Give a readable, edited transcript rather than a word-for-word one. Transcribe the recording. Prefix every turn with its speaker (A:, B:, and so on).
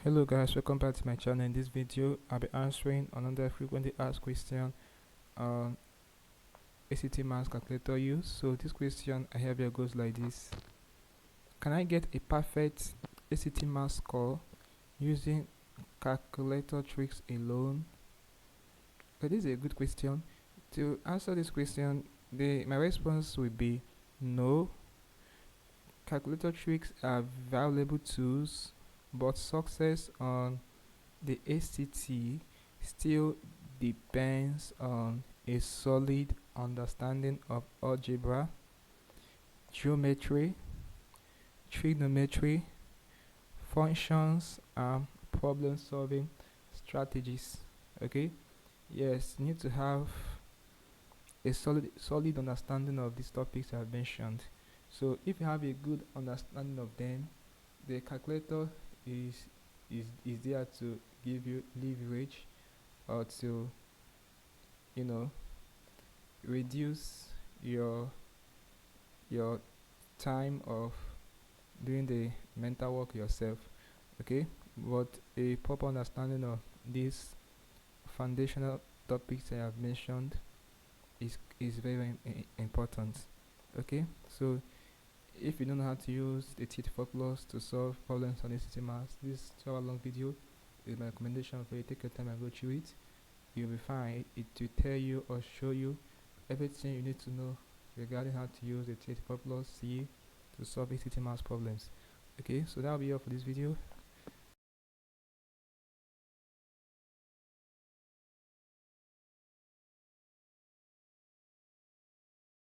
A: Hello guys, welcome back to my channel. In this video I'll be answering another frequently asked question on ACT maths calculator use. So this question I have here goes like this: can I get a perfect ACT maths score using calculator tricks alone? So this is a good question. To answer this question, my response will be no. Calculator tricks are valuable tools, but success on the ACT still depends on a solid understanding of algebra, geometry, trigonometry, functions, and problem solving strategies. Okay, yes, you need to have a solid understanding of these topics I've mentioned. So if you have a good understanding of them, the calculator is is there to give you leverage, or to you know reduce your time of doing the mental work yourself. Okay, but a proper understanding of these foundational topics I have mentioned is very important. Okay, so if you don't know how to use the TT4 plus to solve problems on ACT maths, this 2-hour long video is my recommendation for you. Take your time and go through it. You'll be fine. It will tell you or show you everything you need to know regarding how to use the TT4 plus C to solve ACT maths problems. Okay, so that'll be all for this video.